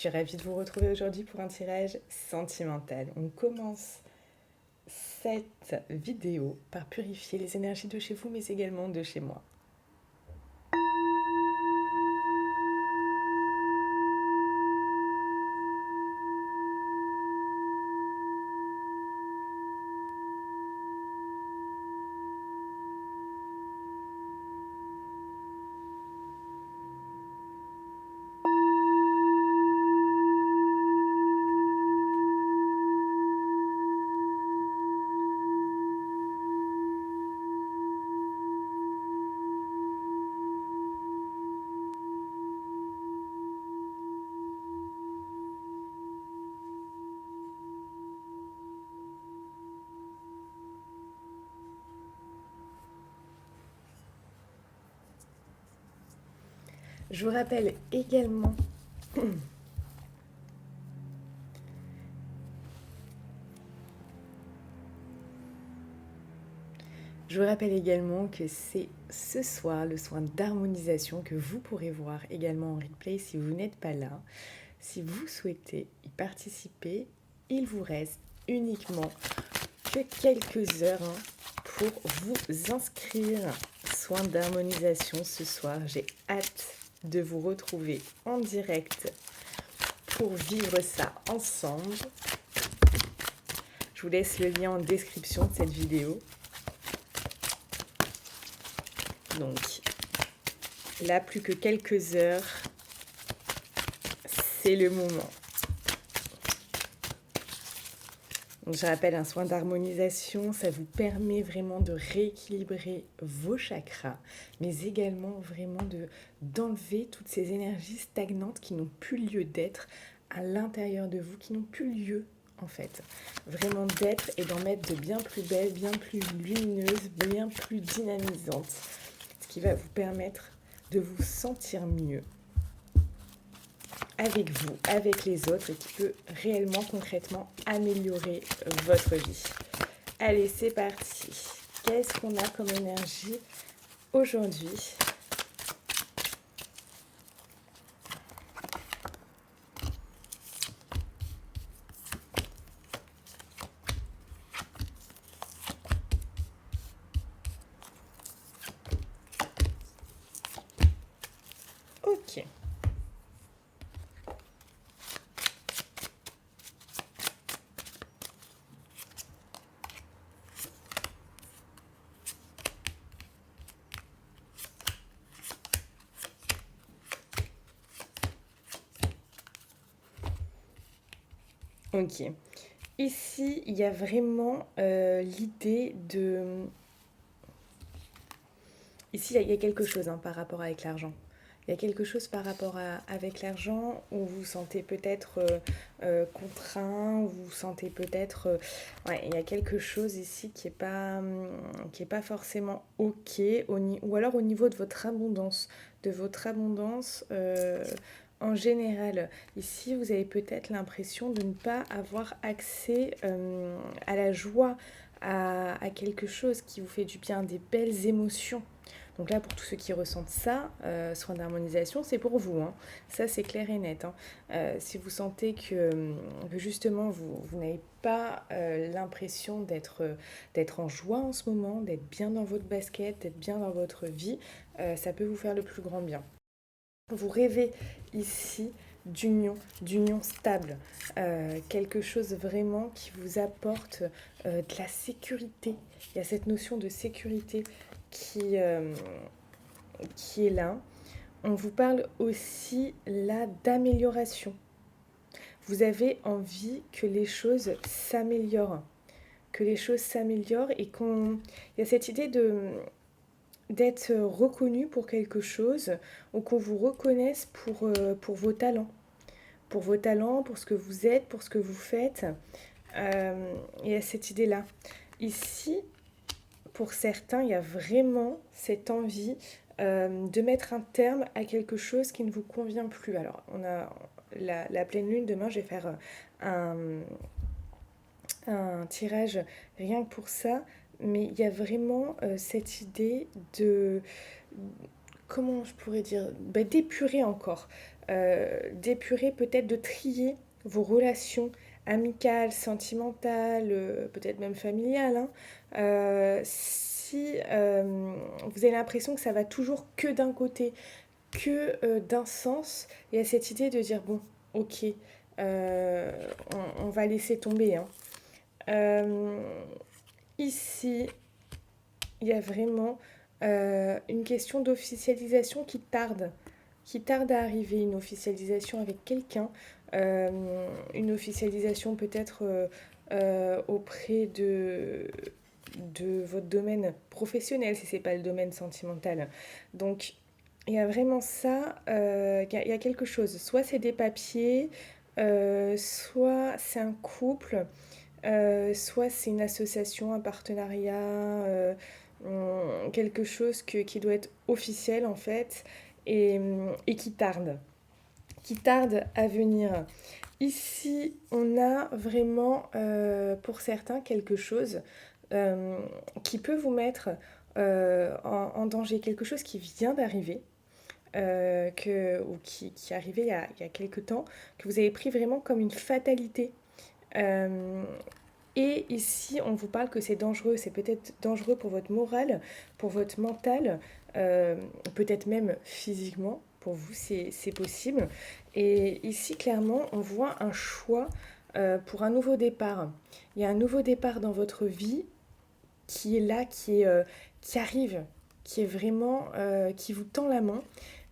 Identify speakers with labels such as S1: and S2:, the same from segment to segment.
S1: suis ravie de vous retrouver aujourd'hui pour un tirage sentimental. On commence cette vidéo par purifier les énergies de chez vous, mais également de chez moi. Je vous rappelle également que c'est ce soir le soin d'harmonisation que vous pourrez voir également en replay si vous n'êtes pas là. Si vous souhaitez y participer, il vous reste uniquement que quelques heures pour vous inscrire. Soin d'harmonisation ce soir. J'ai hâte de vous retrouver en direct pour vivre ça ensemble. Je vous laisse le lien en description de cette vidéo. Donc là, plus que quelques heures, c'est le moment. Donc, je rappelle, un soin d'harmonisation, ça vous permet vraiment de rééquilibrer vos chakras, mais également vraiment d'enlever toutes ces énergies stagnantes qui n'ont plus lieu d'être à l'intérieur de vous, qui n'ont plus lieu en fait, vraiment d'être, et d'en mettre de bien plus belles, bien plus lumineuses, bien plus dynamisantes, ce qui va vous permettre de vous sentir mieux avec vous, avec les autres, et qui peut réellement, concrètement améliorer votre vie. Allez, c'est parti. Qu'est-ce qu'on a comme énergie aujourd'hui ? Ok. Ok. Ici, il y a vraiment l'idée de... Ici, il y a quelque chose par rapport avec l'argent. Il y a quelque chose par rapport avec l'argent où vous vous sentez peut-être contraint, où vous vous sentez peut-être... ouais, il y a quelque chose ici qui est pas forcément OK, ou alors au niveau de votre abondance. En général. Ici, vous avez peut-être l'impression de ne pas avoir accès à la joie, à quelque chose qui vous fait du bien, des belles émotions. Donc là, pour tous ceux qui ressentent ça, soin d'harmonisation, c'est pour vous. Ça, c'est clair et net. Si vous sentez que justement, vous n'avez pas l'impression d'être en joie en ce moment, d'être bien dans votre basket, d'être bien dans votre vie, ça peut vous faire le plus grand bien. Vous rêvez ici d'union stable, quelque chose vraiment qui vous apporte de la sécurité. Il y a cette notion de sécurité qui est là. On vous parle aussi là d'amélioration. Vous avez envie que les choses s'améliorent, et il y a cette idée d'être reconnu pour quelque chose, ou qu'on vous reconnaisse pour vos talents. Pour vos talents, pour ce que vous êtes, pour ce que vous faites. Il y a cette idée-là. Ici, pour certains, il y a vraiment cette envie de mettre un terme à quelque chose qui ne vous convient plus. Alors, on a la pleine lune demain, je vais faire un tirage rien que pour ça, mais il y a vraiment cette idée de, comment je pourrais dire, d'épurer encore. d'épurer, peut-être de trier vos relations amicales, sentimentales, peut-être même familiales, hein. Si vous avez l'impression que ça va toujours que d'un côté, que d'un sens, il y a cette idée de dire, bon, ok, euh, on va laisser tomber, hein. Euh, Ici, il y a vraiment une question d'officialisation qui tarde à arriver, une officialisation avec quelqu'un, une officialisation peut-être auprès de votre domaine professionnel, si ce n'est pas le domaine sentimental. Donc, il y a vraiment ça, il y a quelque chose. Soit c'est des papiers, soit c'est un couple, soit c'est une association, un partenariat, quelque chose qui doit être officiel en fait et qui tarde à venir. Ici, on a vraiment pour certains quelque chose euh, qui peut vous mettre en danger, quelque chose qui vient d'arriver. Ou qui est arrivé il y a quelques temps, que vous avez pris vraiment comme une fatalité. Euh, et ici, on vous parle que c'est dangereux, c'est peut-être dangereux pour votre morale, pour votre mental, peut-être même physiquement, pour vous, c'est possible. Et ici, clairement, on voit un choix pour un nouveau départ. Il y a un nouveau départ dans votre vie qui est là, qui arrive, qui est vraiment, qui vous tend la main,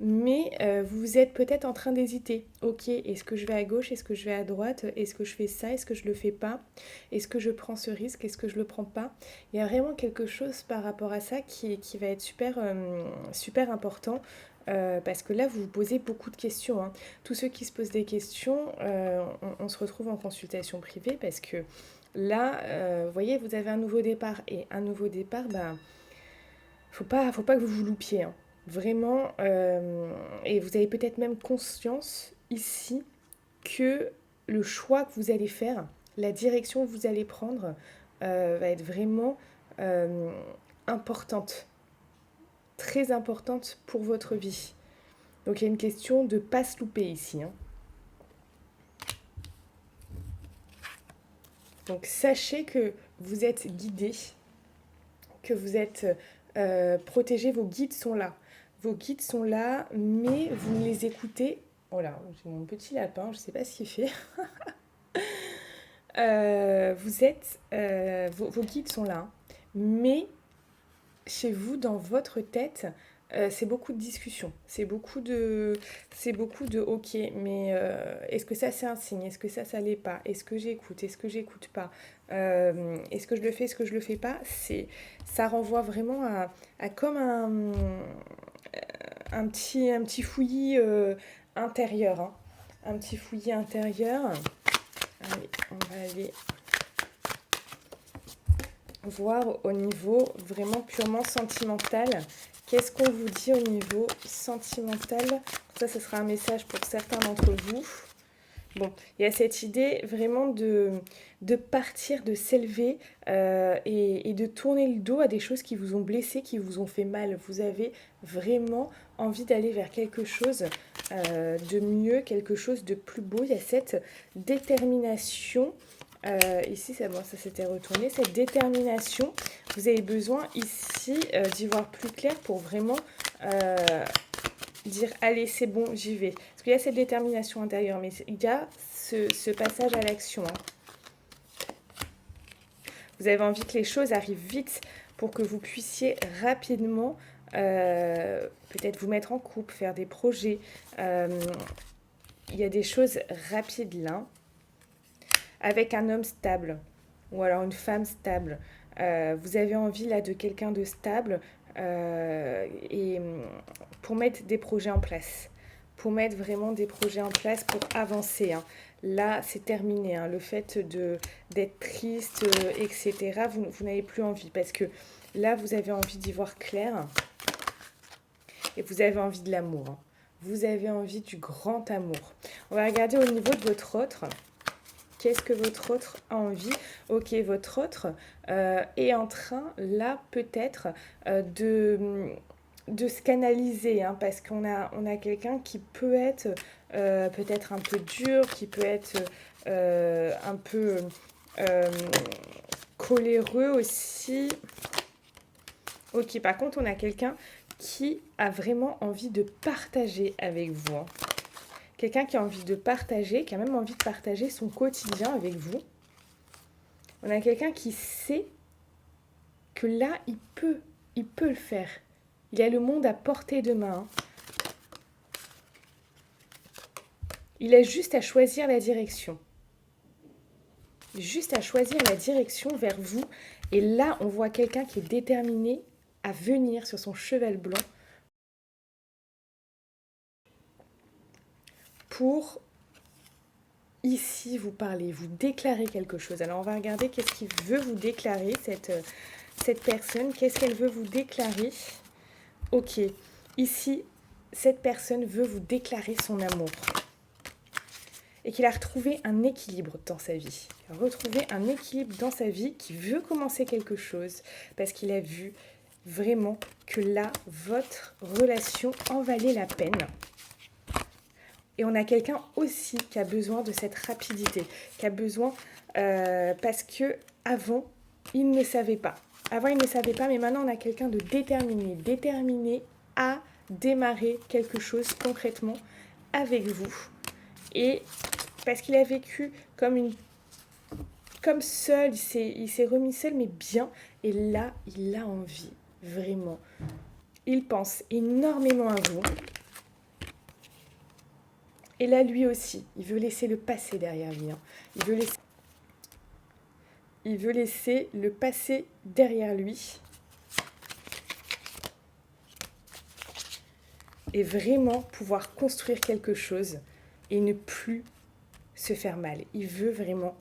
S1: mais vous êtes peut-être en train d'hésiter. Ok, est-ce que je vais à gauche, est-ce que je vais à droite, est-ce que je fais ça, est-ce que je le fais pas, est-ce que je prends ce risque, est-ce que je le prends pas. Il y a vraiment quelque chose par rapport à ça qui va être super important. Parce que là, vous vous posez beaucoup de questions, hein. Tous ceux qui se posent des questions, on se retrouve en consultation privée parce que là, vous voyez, vous avez un nouveau départ. Et un nouveau départ, bah, faut pas que vous vous loupiez, hein. Vraiment. Et vous avez peut-être même conscience ici que le choix que vous allez faire, la direction que vous allez prendre, va être vraiment euh, importante. Très importante pour votre vie. Donc il y a une question de ne pas se louper ici, hein. Donc sachez que vous êtes guidé, que vous êtes protégé, vos guides sont là. Vos guides sont là, mais vous les écoutez. Oh là, j'ai mon petit lapin, je ne sais pas ce qu'il fait. Vos guides sont là, mais chez vous, dans votre tête, c'est beaucoup de discussions, c'est beaucoup de ok, mais est-ce que ça c'est un signe, est-ce que ça l'est pas, est-ce que j'écoute pas, est-ce que je le fais, est-ce que je le fais pas, ça renvoie vraiment à comme un petit fouillis intérieur, hein. Un petit fouillis intérieur. Allez, on va aller voir au niveau vraiment purement sentimental. Qu'est-ce qu'on vous dit au niveau sentimental? Ça, ce sera un message pour certains d'entre vous. Bon, il y a cette idée vraiment de partir, de s'élever et de tourner le dos à des choses qui vous ont blessé, qui vous ont fait mal. Vous avez vraiment envie d'aller vers quelque chose de mieux, quelque chose de plus beau. Il y a cette détermination. Ici, ça s'était retourné. Cette détermination, vous avez besoin ici d'y voir plus clair pour vraiment dire allez, c'est bon, j'y vais. Parce qu'il y a cette détermination intérieure, mais il y a ce passage à l'action, hein. Vous avez envie que les choses arrivent vite pour que vous puissiez rapidement peut-être vous mettre en couple, faire des projets. Il y a des choses rapides là, avec un homme stable ou alors une femme stable. Vous avez envie là de quelqu'un de stable et pour mettre des projets en place. Pour mettre vraiment des projets en place pour avancer, hein. Là, c'est terminé, hein. Le fait d'être triste, etc., vous n'avez plus envie parce que là, vous avez envie d'y voir clair et vous avez envie de l'amour, hein. Vous avez envie du grand amour. On va regarder au niveau de votre autre. Qu'est-ce que votre autre a envie? Ok, votre autre est en train, là, peut-être, de se canaliser, hein, parce on a quelqu'un qui peut être peut-être un peu dur, qui peut être un peu coléreux aussi. Ok, par contre, on a quelqu'un qui a vraiment envie de partager avec vous. Hein. Quelqu'un qui a envie de partager, qui a même envie de partager son quotidien avec vous. On a quelqu'un qui sait que là, il peut le faire. Il a le monde à portée de main. Il a juste à choisir la direction. Juste à choisir la direction vers vous. Et là, on voit quelqu'un qui est déterminé à venir sur son cheval blanc pour ici vous parler, vous déclarer quelque chose. Alors on va regarder qu'est-ce qu'il veut vous déclarer, cette personne, qu'est-ce qu'elle veut vous déclarer. Ok, ici, cette personne veut vous déclarer son amour. Et qu'il a retrouvé un équilibre dans sa vie. Il a retrouvé un équilibre dans sa vie, qui veut commencer quelque chose, parce qu'il a vu vraiment que là, votre relation en valait la peine. Et on a quelqu'un aussi qui a besoin de cette rapidité, qui a besoin, parce que avant, il ne savait pas. Avant, il ne savait pas, mais maintenant, on a quelqu'un de déterminé à démarrer quelque chose concrètement avec vous. Et parce qu'il a vécu comme seul, il s'est remis seul, mais bien. Et là, il a envie, vraiment. Il pense énormément à vous. Et là, lui aussi, il veut laisser le passé derrière lui. Hein. Il veut laisser le passé derrière lui. Et vraiment pouvoir construire quelque chose et ne plus se faire mal. Il veut vraiment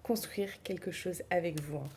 S1: construire quelque chose avec vous. Hein.